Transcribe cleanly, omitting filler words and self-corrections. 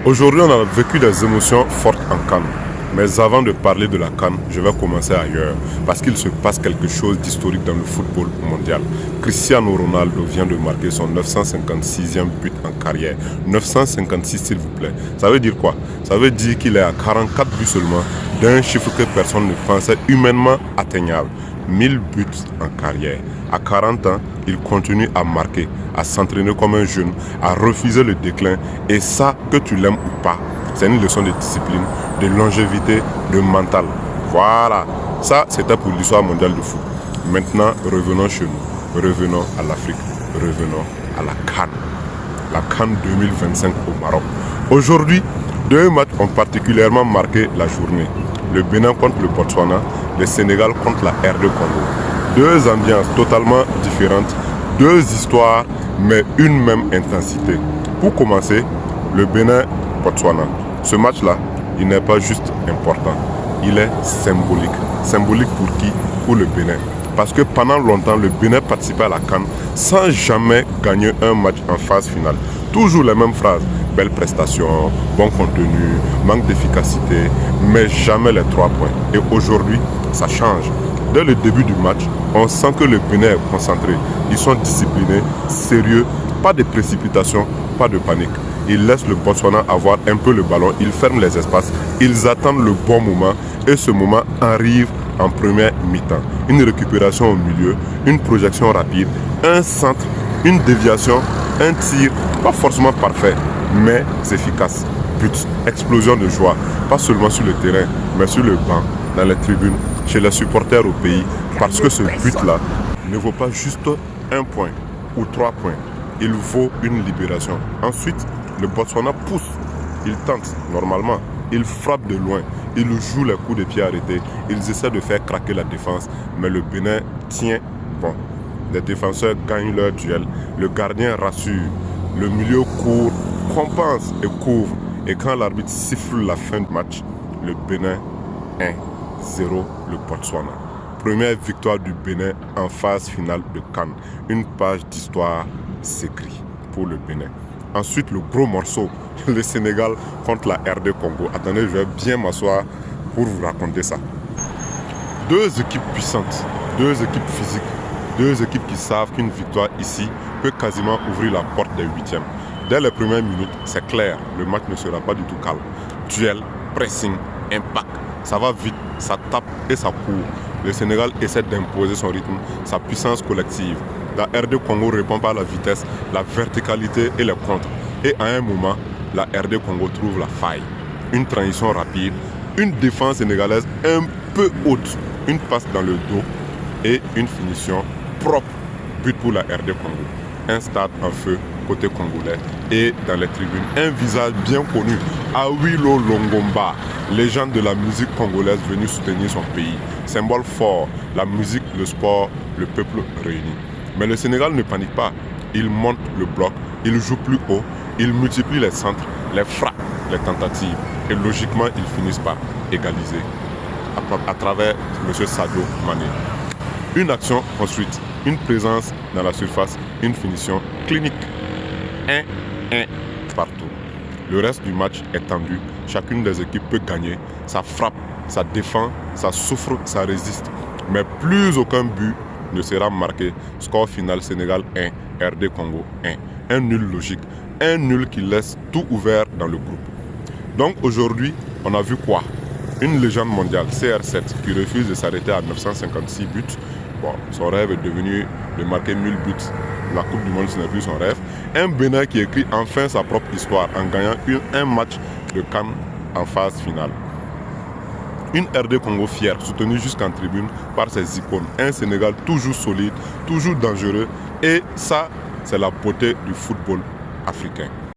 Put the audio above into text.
Aujourd'hui, on a vécu des émotions fortes en CAN. Mais avant de parler de la CAN, je vais commencer ailleurs. Parce qu'il se passe quelque chose d'historique dans le football mondial. Cristiano Ronaldo vient de marquer son 956e but en carrière. 956 s'il vous plaît. Ça veut dire quoi? Ça veut dire qu'il est à 44 buts seulement d'un chiffre que personne ne pensait humainement atteignable. 1000 buts en carrière. À 40 ans, il continue à marquer, à s'entraîner comme un jeune, à refuser le déclin. Et ça, que tu l'aimes ou pas, c'est une leçon de discipline, de longévité, de mental. Voilà, ça c'était pour l'histoire mondiale du foot. Maintenant, revenons chez nous, revenons à l'Afrique, revenons à la CAN. La CAN 2025 au Maroc. Aujourd'hui, deux matchs ont particulièrement marqué la journée. Le Bénin contre le Botswana, le Sénégal contre la RD Congo. Deux ambiances totalement différentes, deux histoires, mais une même intensité. Pour commencer, le Bénin-Botswana. Ce match-là, il n'est pas juste important, il est symbolique. Symbolique pour qui? Pour le Bénin. Parce que pendant longtemps, le Bénin participait à la CAN sans jamais gagner un match en phase finale. Toujours les mêmes phrases. Belle prestation, bon contenu, manque d'efficacité, mais jamais les 3 points. Et aujourd'hui, ça change. Dès le début du match, on sent que le Bénin est concentré. Ils sont disciplinés, sérieux, pas de précipitation, pas de panique. Ils laissent le Botswana avoir un peu le ballon, ils ferment les espaces, ils attendent le bon moment et ce moment arrive en première mi-temps. Une récupération au milieu, une projection rapide, un centre, une déviation, un tir, pas forcément parfait, mais efficace. But, explosion de joie, pas seulement sur le terrain, mais sur le banc, dans les tribunes, chez les supporters au pays, parce que ce but-là ne vaut pas juste 1 point ou 3 points, il vaut une libération. Ensuite, le Botswana pousse, il tente normalement, il frappe de loin, il joue les coups de pied arrêtés, ils essaient de faire craquer la défense, mais le Bénin tient bon. Les défenseurs gagnent leur duel, le gardien rassure, le milieu court, compense et couvre. Et quand l'arbitre siffle la fin du match, le Bénin 1-0 le Botswana. Première victoire du Bénin en phase finale de CAN. Une page d'histoire s'écrit pour le Bénin. Ensuite, le gros morceau, le Sénégal contre la RD Congo. Attendez, je vais bien m'asseoir pour vous raconter ça. Deux équipes puissantes, deux équipes physiques, deux équipes qui savent qu'une victoire ici peut quasiment ouvrir la porte des huitièmes. Dès les premières minutes, c'est clair, le match ne sera pas du tout calme. Duel, pressing, impact, ça va vite, ça tape et ça court. Le Sénégal essaie d'imposer son rythme, sa puissance collective. La RD Congo répond par la vitesse, la verticalité et les contres. Et à un moment, la RD Congo trouve la faille. Une transition rapide, une défense sénégalaise un peu haute, une passe dans le dos et une finition propre. But pour la RD Congo. Un stade en feu côté congolais et dans les tribunes, un visage bien connu, Awilo Longomba, légende de la musique congolaise venu soutenir son pays. Symbole fort, la musique, le sport, le peuple réuni. Mais le Sénégal ne panique pas. Il monte le bloc, il joue plus haut, il multiplie les centres, les frappes, les tentatives. Et logiquement, ils finissent par égaliser à travers M. Sadio Mané. Une action ensuite, une présence dans la surface, une finition clinique. 1-1 partout. Le reste du match est tendu. Chacune des équipes peut gagner. Ça frappe, ça défend, ça souffre, ça résiste. Mais plus aucun but ne sera marqué. Score final Sénégal 1, RD Congo 1. Un nul logique. Un nul qui laisse tout ouvert dans le groupe. Donc aujourd'hui, on a vu quoi? Une légende mondiale, CR7, qui refuse de s'arrêter à 956 buts. Bon, son rêve est devenu de marquer 1000 buts. La Coupe du Monde, ce n'est plus son rêve. Un Bénin qui écrit enfin sa propre histoire en gagnant un match de CAN en phase finale. Une RD Congo fière, soutenue jusqu'en tribune par ses icônes. Un Sénégal toujours solide, toujours dangereux. Et ça, c'est la beauté du football africain.